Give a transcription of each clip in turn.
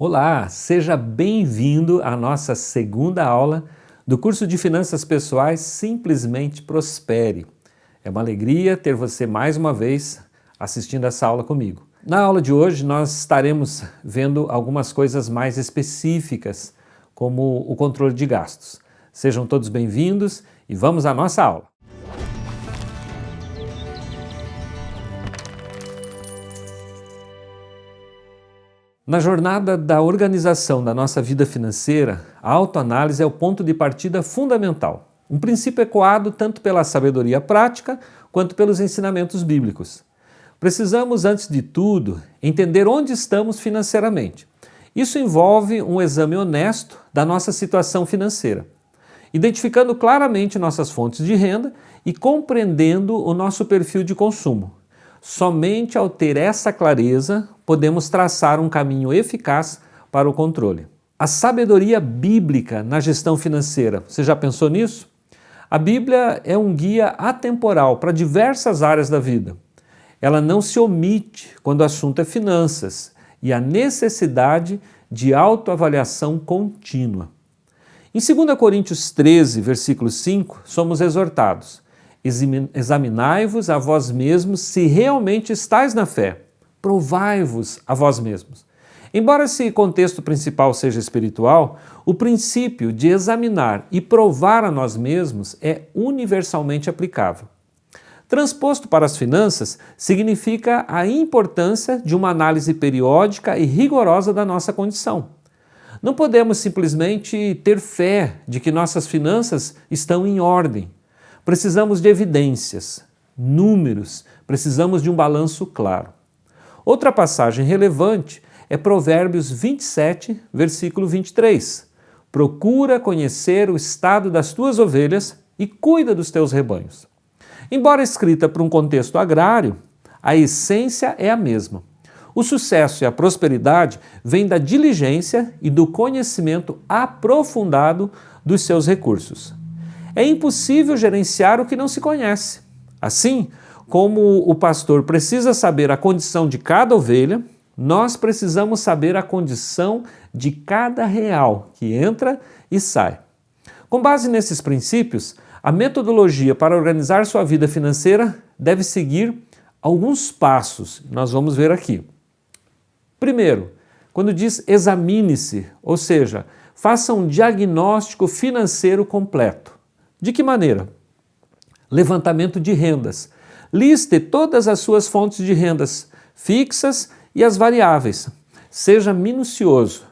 Olá, seja bem-vindo à nossa segunda aula do curso de Finanças Pessoais Simplesmente Prospere. É uma alegria ter você mais uma vez assistindo essa aula comigo. Na aula de hoje nós estaremos vendo algumas coisas mais específicas, como o controle de gastos. Sejam todos bem-vindos e vamos à nossa aula. Na jornada da organização da nossa vida financeira, a autoanálise é o ponto de partida fundamental. Um princípio ecoado tanto pela sabedoria prática quanto pelos ensinamentos bíblicos. Precisamos, antes de tudo, entender onde estamos financeiramente. Isso envolve um exame honesto da nossa situação financeira, identificando claramente nossas fontes de renda e compreendendo o nosso perfil de consumo. Somente ao ter essa clareza, podemos traçar um caminho eficaz para o controle. A sabedoria bíblica na gestão financeira, você já pensou nisso? A Bíblia é um guia atemporal para diversas áreas da vida. Ela não se omite quando o assunto é finanças e a necessidade de autoavaliação contínua. Em 2 Coríntios 13, versículo 5, somos exortados: examinai-vos a vós mesmos se realmente estáis na fé. Provai-vos a vós mesmos. Embora esse contexto principal seja espiritual, o princípio de examinar e provar a nós mesmos é universalmente aplicável. Transposto para as finanças, significa a importância de uma análise periódica e rigorosa da nossa condição. Não podemos simplesmente ter fé de que nossas finanças estão em ordem. Precisamos de evidências, números, precisamos de um balanço claro. Outra passagem relevante é Provérbios 27, versículo 23. Procura conhecer o estado das tuas ovelhas e cuida dos teus rebanhos. Embora escrita para um contexto agrário, a essência é a mesma. O sucesso e a prosperidade vêm da diligência e do conhecimento aprofundado dos seus recursos. É impossível gerenciar o que não se conhece. Assim, como o pastor precisa saber a condição de cada ovelha, nós precisamos saber a condição de cada real que entra e sai. Com base nesses princípios, a metodologia para organizar sua vida financeira deve seguir alguns passos. Nós vamos ver aqui. Primeiro, quando diz examine-se, ou seja, faça um diagnóstico financeiro completo. De que maneira? Levantamento de rendas. Liste todas as suas fontes de rendas fixas e as variáveis. Seja minucioso.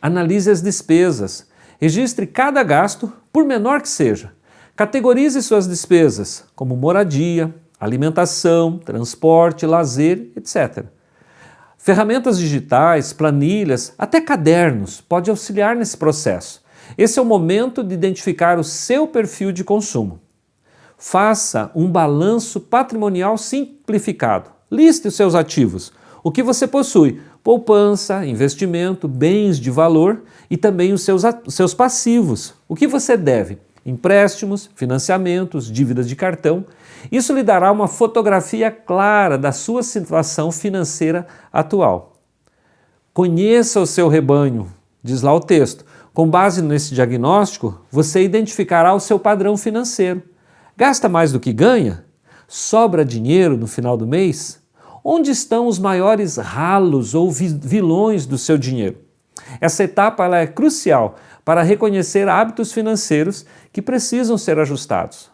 Analise as despesas. Registre cada gasto, por menor que seja. Categorize suas despesas, como moradia, alimentação, transporte, lazer, etc. Ferramentas digitais, planilhas, até cadernos podem auxiliar nesse processo. Esse é o momento de identificar o seu perfil de consumo. Faça um balanço patrimonial simplificado. Liste os seus ativos, o que você possui, poupança, investimento, bens de valor e também os seus passivos, o que você deve, empréstimos, financiamentos, dívidas de cartão. Isso lhe dará uma fotografia clara da sua situação financeira atual. Conheça o seu rebanho, diz lá o texto. Com base nesse diagnóstico, você identificará o seu padrão financeiro. Gasta mais do que ganha? Sobra dinheiro no final do mês? Onde estão os maiores ralos ou vilões do seu dinheiro? Essa etapa ela é crucial para reconhecer hábitos financeiros que precisam ser ajustados.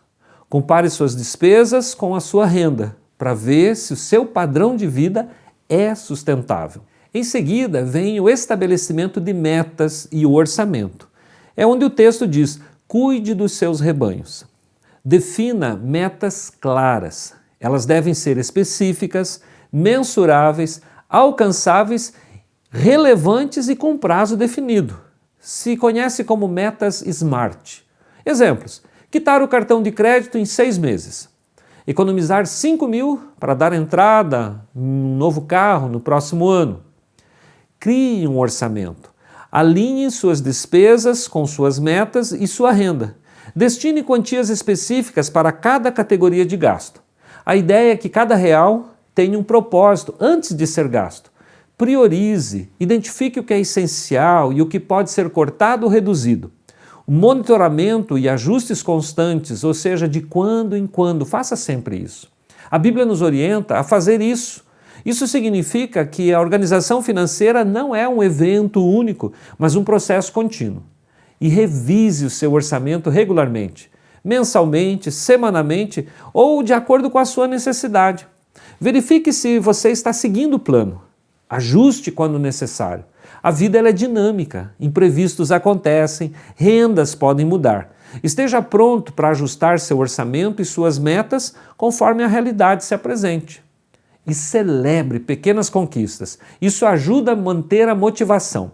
Compare suas despesas com a sua renda para ver se o seu padrão de vida é sustentável. Em seguida, vem o estabelecimento de metas e o orçamento. É onde o texto diz: cuide dos seus rebanhos. Defina metas claras. Elas devem ser específicas, mensuráveis, alcançáveis, relevantes e com prazo definido. Se conhece como metas SMART. Exemplos: quitar o cartão de crédito em 6 meses. Economizar 5 mil para dar entrada em um novo carro no próximo ano. Crie um orçamento. Alinhe suas despesas com suas metas e sua renda. Destine quantias específicas para cada categoria de gasto. A ideia é que cada real tenha um propósito antes de ser gasto. priorize, identifique o que é essencial e o que pode ser cortado ou reduzido. O monitoramento e ajustes constantes, ou seja, de quando em quando, faça sempre isso. A Bíblia nos orienta a fazer isso. Isso significa que a organização financeira não é um evento único, mas um processo contínuo. E revise o seu orçamento regularmente, mensalmente, semanalmente ou de acordo com a sua necessidade. Verifique se você está seguindo o plano. Ajuste quando necessário. A vida ela é dinâmica, imprevistos acontecem, rendas podem mudar. Esteja pronto para ajustar seu orçamento e suas metas conforme a realidade se apresente. E celebre pequenas conquistas. Isso ajuda a manter a motivação.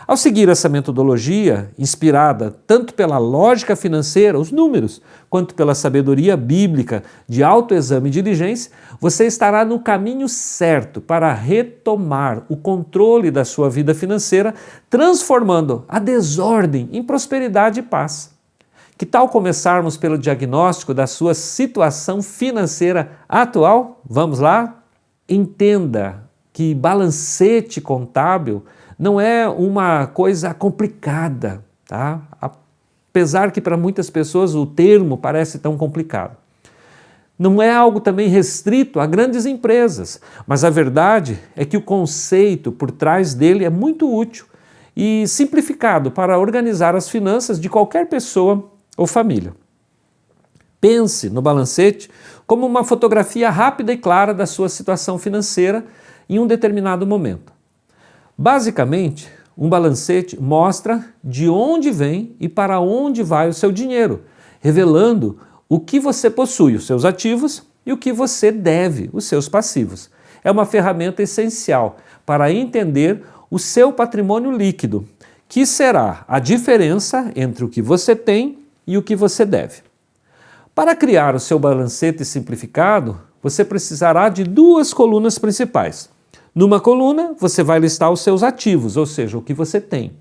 Ao seguir essa metodologia, inspirada tanto pela lógica financeira, os números, quanto pela sabedoria bíblica de autoexame e diligência, você estará no caminho certo para retomar o controle da sua vida financeira, transformando a desordem em prosperidade e paz. Que tal começarmos pelo diagnóstico da sua situação financeira atual? Vamos lá? Entenda que balancete contábil não é uma coisa complicada, tá? Apesar que para muitas pessoas o termo parece tão complicado. Não é algo também restrito a grandes empresas, mas a verdade é que o conceito por trás dele é muito útil e simplificado para organizar as finanças de qualquer pessoa ou família. Pense no balancete como uma fotografia rápida e clara da sua situação financeira em um determinado momento. Basicamente, um balancete mostra de onde vem e para onde vai o seu dinheiro, revelando o que você possui, os seus ativos, e o que você deve, os seus passivos. É uma ferramenta essencial para entender o seu patrimônio líquido, que será a diferença entre o que você tem e o que você deve. Para criar o seu balancete simplificado, você precisará de duas colunas principais. Numa coluna, você vai listar os seus ativos, ou seja, o que você tem.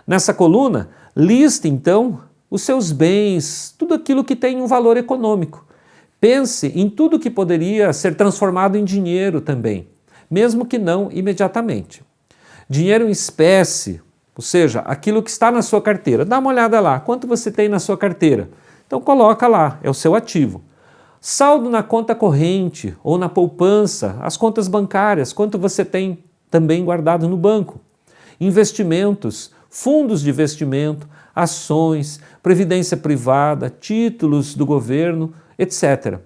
Nessa coluna, liste então os seus bens, tudo aquilo que tem um valor econômico. Pense em tudo que poderia ser transformado em dinheiro também, mesmo que não imediatamente. Dinheiro em espécie, ou seja, aquilo que está na sua carteira. Dá uma olhada lá, quanto você tem na sua carteira? Então coloca lá, é o seu ativo. Saldo na conta corrente ou na poupança, as contas bancárias, quanto você tem também guardado no banco. Investimentos, fundos de investimento, ações, previdência privada, títulos do governo, etc.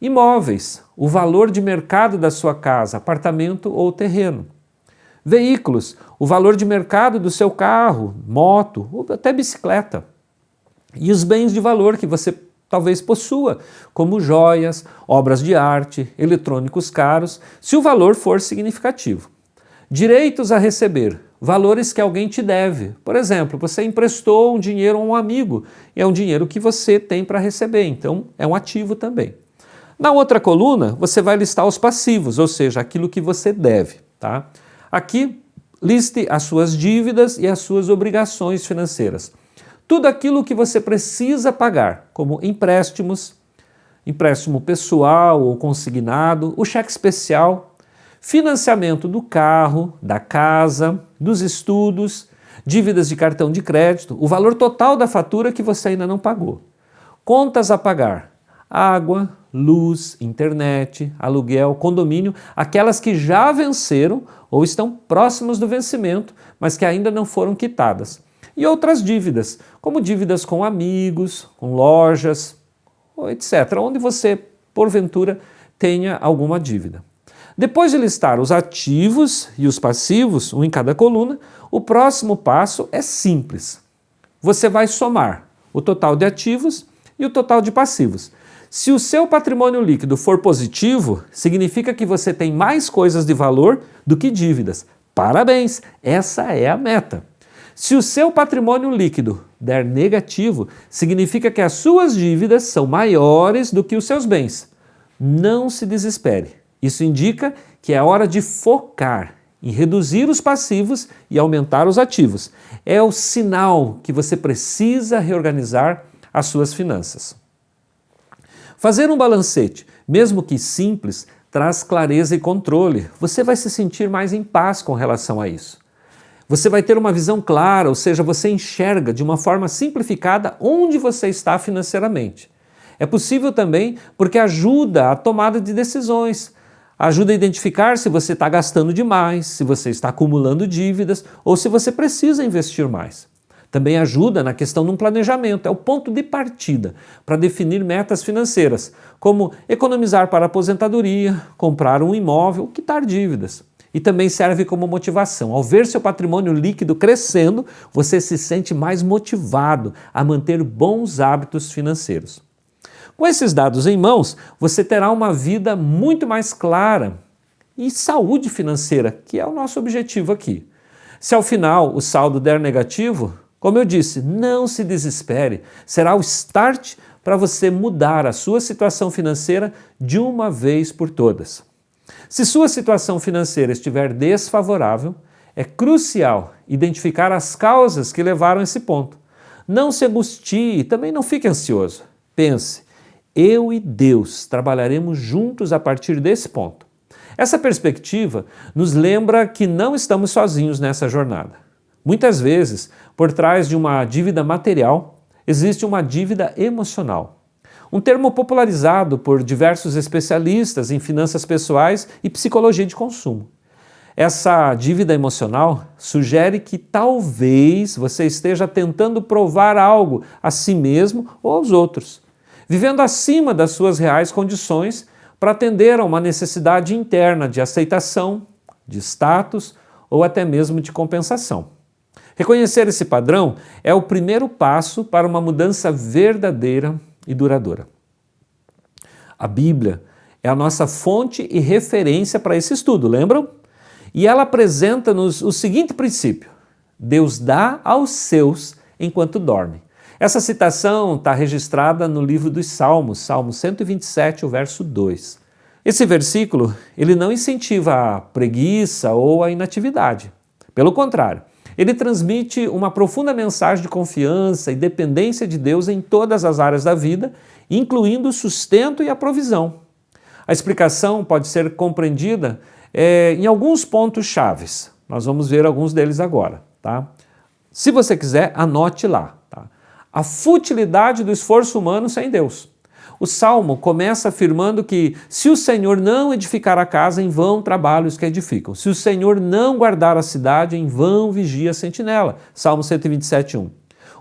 Imóveis, o valor de mercado da sua casa, apartamento ou terreno. Veículos, o valor de mercado do seu carro, moto ou até bicicleta. E os bens de valor que você talvez possua, como joias, obras de arte, eletrônicos caros, se o valor for significativo. Direitos a receber, valores que alguém te deve. Por exemplo, você emprestou um dinheiro a um amigo e é um dinheiro que você tem para receber, então é um ativo também. Na outra coluna, você vai listar os passivos, ou seja, aquilo que você deve. Tá? Aqui, liste as suas dívidas e as suas obrigações financeiras. Tudo aquilo que você precisa pagar, como empréstimos, empréstimo pessoal ou consignado, o cheque especial, financiamento do carro, da casa, dos estudos, dívidas de cartão de crédito, o valor total da fatura que você ainda não pagou. Contas a pagar, água, luz, internet, aluguel, condomínio, aquelas que já venceram ou estão próximas do vencimento, mas que ainda não foram quitadas. E outras dívidas, como dívidas com amigos, com lojas, etc., onde você, porventura, tenha alguma dívida. Depois de listar os ativos e os passivos, um em cada coluna, o próximo passo é simples. Você vai somar o total de ativos e o total de passivos. Se o seu patrimônio líquido for positivo, significa que você tem mais coisas de valor do que dívidas. Parabéns, essa é a meta. Se o seu patrimônio líquido der negativo, significa que as suas dívidas são maiores do que os seus bens. Não se desespere. Isso indica que é hora de focar em reduzir os passivos e aumentar os ativos. É o sinal que você precisa reorganizar as suas finanças. Fazer um balancete, mesmo que simples, traz clareza e controle. Você vai se sentir mais em paz com relação a isso. Você vai ter uma visão clara, ou seja, você enxerga de uma forma simplificada onde você está financeiramente. É possível também porque ajuda a tomada de decisões, ajuda a identificar se você está gastando demais, se você está acumulando dívidas ou se você precisa investir mais. Também ajuda na questão de um planejamento, é o ponto de partida para definir metas financeiras, como economizar para a aposentadoria, comprar um imóvel, quitar dívidas. E também serve como motivação. Ao ver seu patrimônio líquido crescendo, você se sente mais motivado a manter bons hábitos financeiros. Com esses dados em mãos, você terá uma vida muito mais clara e saúde financeira, que é o nosso objetivo aqui. Se ao final o saldo der negativo, como eu disse, não se desespere, será o start para você mudar a sua situação financeira de uma vez por todas. Se sua situação financeira estiver desfavorável, é crucial identificar as causas que levaram a esse ponto. Não se angustie e também não fique ansioso. Pense, eu e Deus trabalharemos juntos a partir desse ponto. Essa perspectiva nos lembra que não estamos sozinhos nessa jornada. Muitas vezes, por trás de uma dívida material, existe uma dívida emocional. Um termo popularizado por diversos especialistas em finanças pessoais e psicologia de consumo. Essa dívida emocional sugere que talvez você esteja tentando provar algo a si mesmo ou aos outros, vivendo acima das suas reais condições para atender a uma necessidade interna de aceitação, de status ou até mesmo de compensação. Reconhecer esse padrão é o primeiro passo para uma mudança verdadeira e duradoura. A Bíblia é a nossa fonte e referência para esse estudo, lembram? E ela apresenta-nos o seguinte princípio: Deus dá aos seus enquanto dorme. Essa citação está registrada no livro dos Salmos, Salmo 127, o verso 2. Esse versículo, ele não incentiva a preguiça ou a inatividade. Pelo contrário, ele transmite uma profunda mensagem de confiança e dependência de Deus em todas as áreas da vida, incluindo o sustento e a provisão. A explicação pode ser compreendida em alguns pontos chaves. Nós vamos ver alguns deles agora, tá? Se você quiser, anote lá. Tá? A futilidade do esforço humano sem Deus. O Salmo começa afirmando que se o Senhor não edificar a casa, em vão trabalham os que edificam. Se o Senhor não guardar a cidade, em vão vigia a sentinela. Salmo 127, 1.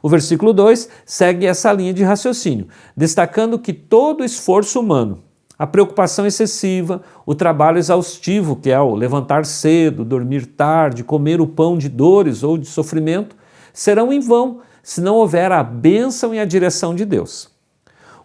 O versículo 2 segue essa linha de raciocínio, destacando que todo esforço humano, a preocupação excessiva, o trabalho exaustivo, que é o levantar cedo, dormir tarde, comer o pão de dores ou de sofrimento, serão em vão se não houver a bênção e a direção de Deus.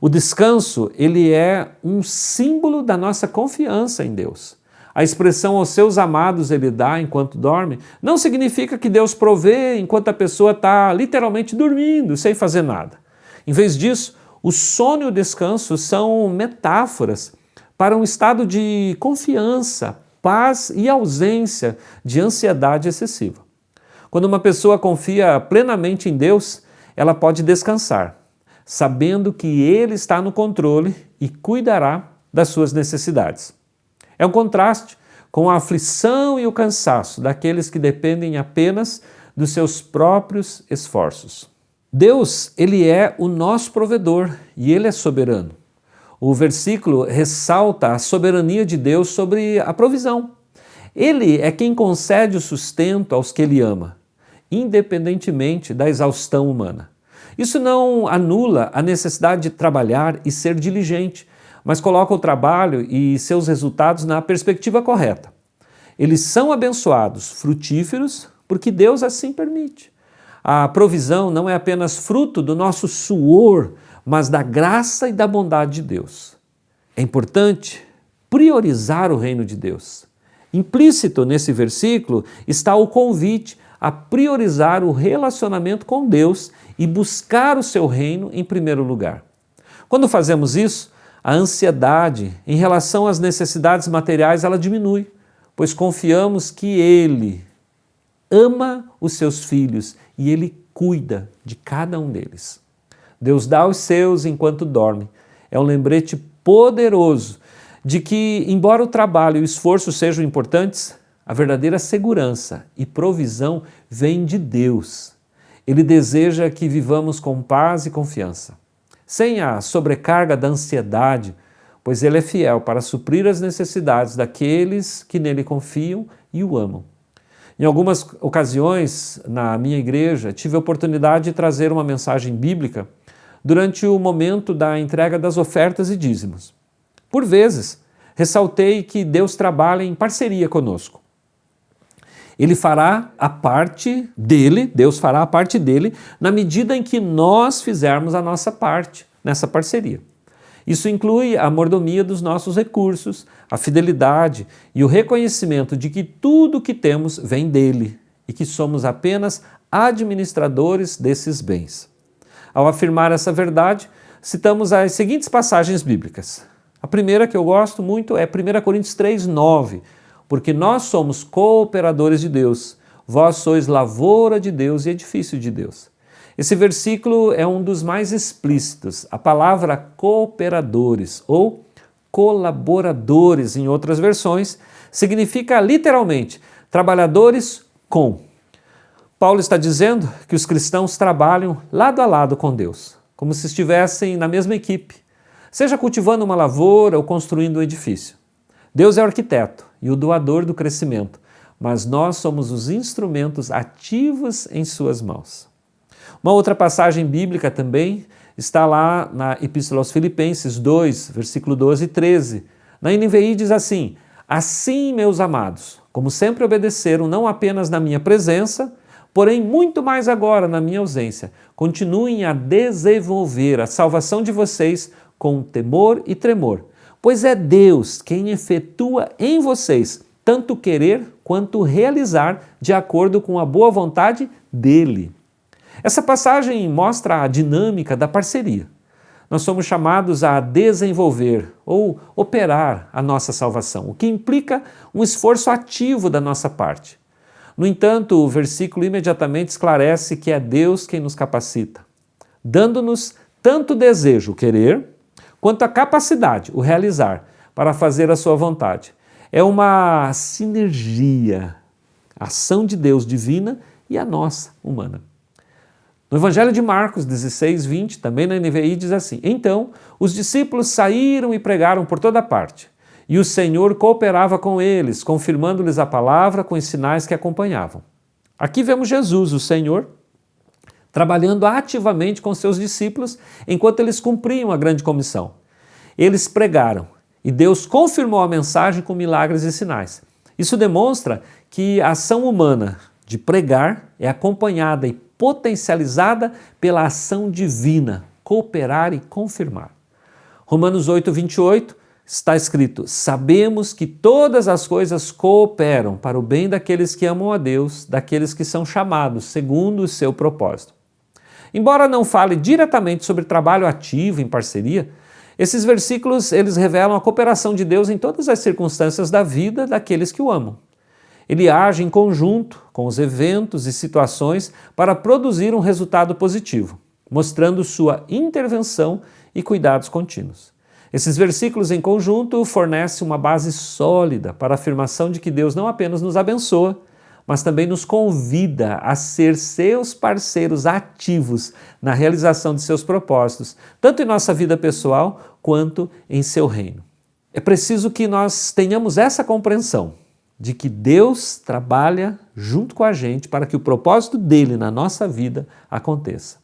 O descanso, ele é um símbolo da nossa confiança em Deus. A expressão aos seus amados ele dá enquanto dorme, não significa que Deus provê enquanto a pessoa está literalmente dormindo, sem fazer nada. Em vez disso, o sono e o descanso são metáforas para um estado de confiança, paz e ausência de ansiedade excessiva. Quando uma pessoa confia plenamente em Deus, ela pode descansar, sabendo que Ele está no controle e cuidará das suas necessidades. É um contraste com a aflição e o cansaço daqueles que dependem apenas dos seus próprios esforços. Deus, Ele é o nosso provedor e Ele é soberano. O versículo ressalta a soberania de Deus sobre a provisão. Ele é quem concede o sustento aos que Ele ama, independentemente da exaustão humana. Isso não anula a necessidade de trabalhar e ser diligente, mas coloca o trabalho e seus resultados na perspectiva correta. Eles são abençoados, frutíferos, porque Deus assim permite. A provisão não é apenas fruto do nosso suor, mas da graça e da bondade de Deus. É importante priorizar o reino de Deus. Implícito nesse versículo está o convite a priorizar o relacionamento com Deus e buscar o seu reino em primeiro lugar. Quando fazemos isso, a ansiedade em relação às necessidades materiais ela diminui, pois confiamos que Ele ama os seus filhos e Ele cuida de cada um deles. Deus dá aos seus enquanto dorme. É um lembrete poderoso de que, embora o trabalho e o esforço sejam importantes, a verdadeira segurança e provisão vem de Deus. Ele deseja que vivamos com paz e confiança, sem a sobrecarga da ansiedade, pois Ele é fiel para suprir as necessidades daqueles que nele confiam e o amam. Em algumas ocasiões, na minha igreja, tive a oportunidade de trazer uma mensagem bíblica durante o momento da entrega das ofertas e dízimos. Por vezes, ressaltei que Deus trabalha em parceria conosco. Ele fará a parte dele, Deus fará a parte dele, na medida em que nós fizermos a nossa parte nessa parceria. Isso inclui a mordomia dos nossos recursos, a fidelidade e o reconhecimento de que tudo o que temos vem dele e que somos apenas administradores desses bens. Ao afirmar essa verdade, citamos as seguintes passagens bíblicas. A primeira que eu gosto muito é 1 Coríntios 3:9, porque nós somos cooperadores de Deus, vós sois lavoura de Deus e edifício de Deus. Esse versículo é um dos mais explícitos. A palavra cooperadores ou colaboradores, em outras versões, significa literalmente trabalhadores com. Paulo está dizendo que os cristãos trabalham lado a lado com Deus, como se estivessem na mesma equipe, seja cultivando uma lavoura ou construindo um edifício. Deus é o arquiteto e o doador do crescimento, mas nós somos os instrumentos ativos em suas mãos. Uma outra passagem bíblica também está lá na Epístola aos Filipenses 2, versículo 12 e 13. Na NVI diz assim: assim, meus amados, como sempre obedeceram não apenas na minha presença, porém muito mais agora na minha ausência, continuem a desenvolver a salvação de vocês com temor e tremor, pois é Deus quem efetua em vocês tanto querer quanto realizar de acordo com a boa vontade dele. Essa passagem mostra a dinâmica da parceria. Nós somos chamados a desenvolver ou operar a nossa salvação, o que implica um esforço ativo da nossa parte. No entanto, o versículo imediatamente esclarece que é Deus quem nos capacita, dando-nos tanto o desejo, o querer, quanto a capacidade, o realizar, para fazer a sua vontade. É uma sinergia, a ação de Deus divina e a nossa, humana. No Evangelho de Marcos 16:20, também na NVI, diz assim: então os discípulos saíram e pregaram por toda parte, e o Senhor cooperava com eles, confirmando-lhes a palavra com os sinais que acompanhavam. Aqui vemos Jesus, o Senhor, trabalhando ativamente com seus discípulos enquanto eles cumpriam a grande comissão. Eles pregaram e Deus confirmou a mensagem com milagres e sinais. Isso demonstra que a ação humana de pregar é acompanhada e potencializada pela ação divina, cooperar e confirmar. Romanos 8:28 está escrito: sabemos que todas as coisas cooperam para o bem daqueles que amam a Deus, daqueles que são chamados segundo o seu propósito. Embora não fale diretamente sobre trabalho ativo em parceria, esses versículos eles revelam a cooperação de Deus em todas as circunstâncias da vida daqueles que o amam. Ele age em conjunto com os eventos e situações para produzir um resultado positivo, mostrando sua intervenção e cuidados contínuos. Esses versículos em conjunto fornecem uma base sólida para a afirmação de que Deus não apenas nos abençoa, mas também nos convida a ser seus parceiros ativos na realização de seus propósitos, tanto em nossa vida pessoal quanto em seu reino. É preciso que nós tenhamos essa compreensão de que Deus trabalha junto com a gente para que o propósito dele na nossa vida aconteça.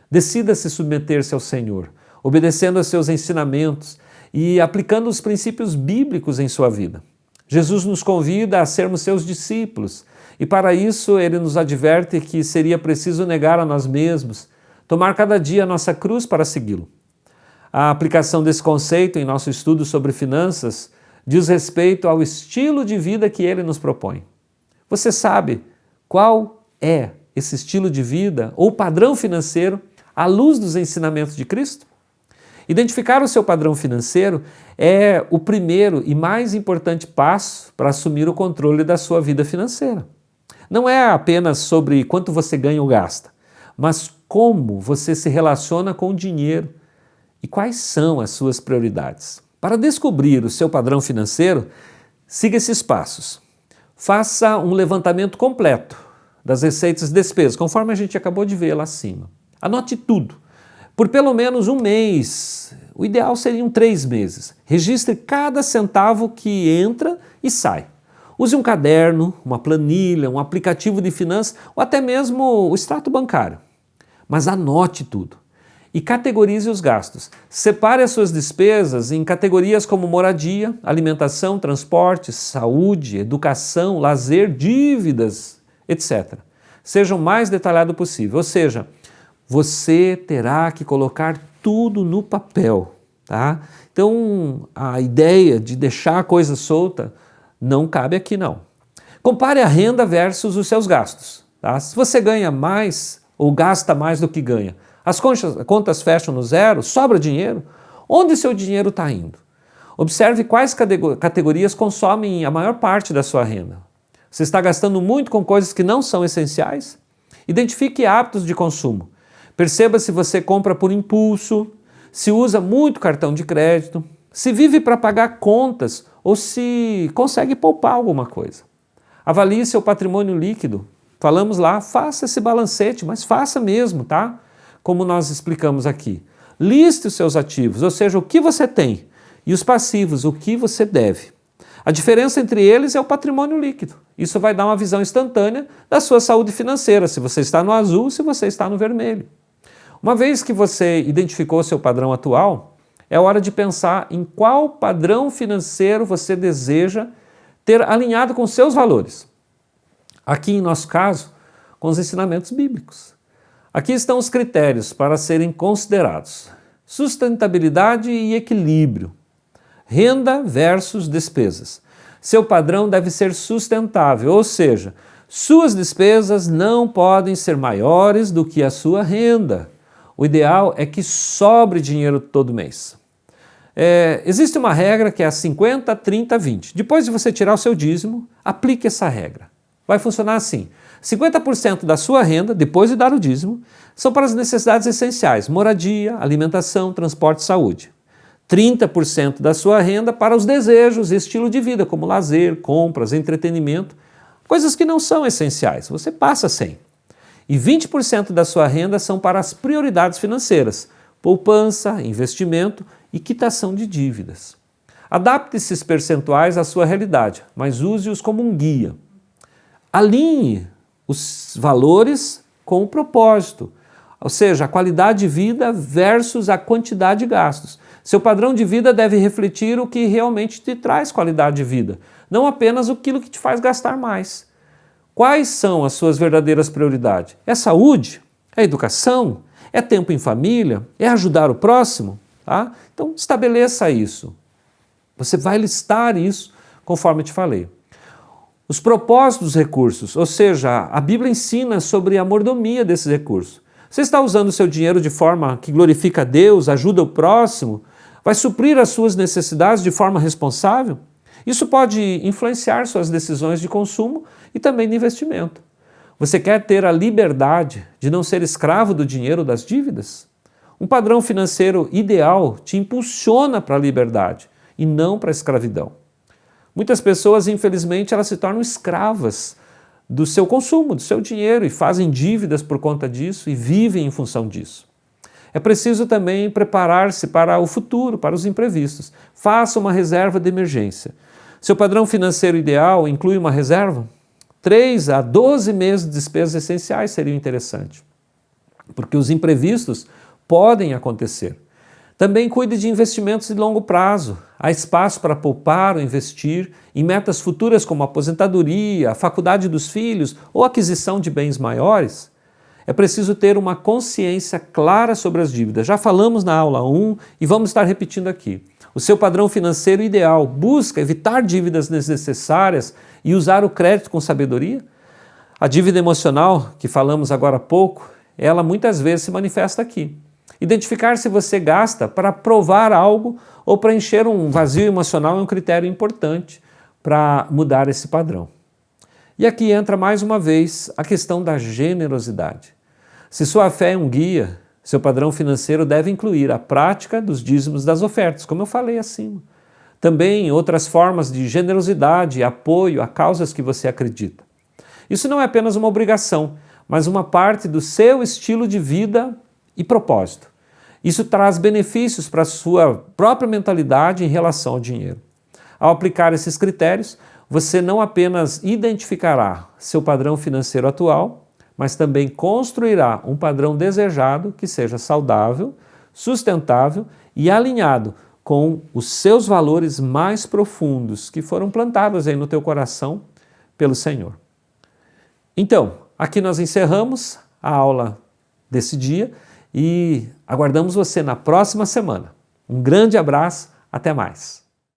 Decida-se submeter-se ao Senhor, obedecendo aos seus ensinamentos e aplicando os princípios bíblicos em sua vida. Jesus nos convida a sermos seus discípulos e para isso ele nos adverte que seria preciso negar a nós mesmos, tomar cada dia a nossa cruz para segui-lo. A aplicação desse conceito em nosso estudo sobre finanças diz respeito ao estilo de vida que ele nos propõe. Você sabe qual é esse estilo de vida ou padrão financeiro à luz dos ensinamentos de Cristo? Identificar o seu padrão financeiro é o primeiro e mais importante passo para assumir o controle da sua vida financeira. Não é apenas sobre quanto você ganha ou gasta, mas como você se relaciona com o dinheiro e quais são as suas prioridades. Para descobrir o seu padrão financeiro, siga esses passos. Faça um levantamento completo das receitas e despesas, conforme a gente acabou de ver lá acima. Anote tudo, por pelo menos um mês, o ideal seriam 3 meses. Registre cada centavo que entra e sai. Use um caderno, uma planilha, um aplicativo de finanças ou até mesmo o extrato bancário. Mas anote tudo e categorize os gastos. Separe as suas despesas em categorias como moradia, alimentação, transporte, saúde, educação, lazer, dívidas, etc. Seja o mais detalhado possível, ou seja, você terá que colocar tudo no papel, tá? Então, a ideia de deixar a coisa solta não cabe aqui não. Compare a renda versus os seus gastos, tá? Se você ganha mais ou gasta mais do que ganha, as contas fecham no zero, sobra dinheiro, onde seu dinheiro está indo? Observe quais categorias consomem a maior parte da sua renda. Você está gastando muito com coisas que não são essenciais? Identifique hábitos de consumo. Perceba se você compra por impulso, se usa muito cartão de crédito, se vive para pagar contas ou se consegue poupar alguma coisa. Avalie seu patrimônio líquido. Falamos lá, faça esse balancete, mas faça mesmo, tá? Como nós explicamos aqui. Liste os seus ativos, ou seja, o que você tem, e os passivos, o que você deve. A diferença entre eles é o patrimônio líquido. Isso vai dar uma visão instantânea da sua saúde financeira, se você está no azul, se você está no vermelho. Uma vez que você identificou seu padrão atual, é hora de pensar em qual padrão financeiro você deseja ter alinhado com seus valores. Aqui, em nosso caso, com os ensinamentos bíblicos. Aqui estão os critérios para serem considerados: sustentabilidade e equilíbrio, renda versus despesas. Seu padrão deve ser sustentável, ou seja, suas despesas não podem ser maiores do que a sua renda. O ideal é que sobre dinheiro todo mês. Existe uma regra que é a 50, 30, 20. Depois de você tirar o seu dízimo, aplique essa regra. Vai funcionar assim: 50% da sua renda, depois de dar o dízimo, são para as necessidades essenciais: moradia, alimentação, transporte e saúde. 30% da sua renda para os desejos e estilo de vida, como lazer, compras, entretenimento, coisas que não são essenciais, você passa sem. E 20% da sua renda são para as prioridades financeiras: poupança, investimento e quitação de dívidas. Adapte esses percentuais à sua realidade, mas use-os como um guia. Alinhe os valores com o propósito, ou seja, a qualidade de vida versus a quantidade de gastos. Seu padrão de vida deve refletir o que realmente te traz qualidade de vida, não apenas aquilo que te faz gastar mais. Quais são as suas verdadeiras prioridades? É saúde? É educação? É tempo em família? É ajudar o próximo? Tá? Então estabeleça isso. Você vai listar isso conforme eu te falei. Os propósitos dos recursos, ou seja, a Bíblia ensina sobre a mordomia desses recursos. Você está usando o seu dinheiro de forma que glorifica a Deus, ajuda o próximo, vai suprir as suas necessidades de forma responsável? Isso pode influenciar suas decisões de consumo e também de investimento. Você quer ter a liberdade de não ser escravo do dinheiro ou das dívidas? Um padrão financeiro ideal te impulsiona para a liberdade e não para a escravidão. Muitas pessoas, infelizmente, elas se tornam escravas do seu consumo, do seu dinheiro, e fazem dívidas por conta disso e vivem em função disso. É preciso também preparar-se para o futuro, para os imprevistos. Faça uma reserva de emergência. Seu padrão financeiro ideal inclui uma reserva? 3 a 12 meses de despesas essenciais seriam interessantes, porque os imprevistos podem acontecer. Também cuide de investimentos de longo prazo. Há espaço para poupar ou investir em metas futuras como aposentadoria, a faculdade dos filhos ou aquisição de bens maiores. É preciso ter uma consciência clara sobre as dívidas. Já falamos na aula 1 e vamos estar repetindo aqui. O seu padrão financeiro ideal busca evitar dívidas desnecessárias e usar o crédito com sabedoria? A dívida emocional, que falamos agora há pouco, ela muitas vezes se manifesta aqui. Identificar se você gasta para provar algo ou para encher um vazio emocional é um critério importante para mudar esse padrão. E aqui entra mais uma vez a questão da generosidade. Se sua fé é um guia, seu padrão financeiro deve incluir a prática dos dízimos das ofertas, como eu falei acima. Também outras formas de generosidade e apoio a causas que você acredita. Isso não é apenas uma obrigação, mas uma parte do seu estilo de vida e propósito. Isso traz benefícios para a sua própria mentalidade em relação ao dinheiro. Ao aplicar esses critérios, você não apenas identificará seu padrão financeiro atual, mas também construirá um padrão desejado que seja saudável, sustentável e alinhado com os seus valores mais profundos que foram plantados aí no teu coração pelo Senhor. Então, aqui nós encerramos a aula desse dia e aguardamos você na próxima semana. Um grande abraço, até mais!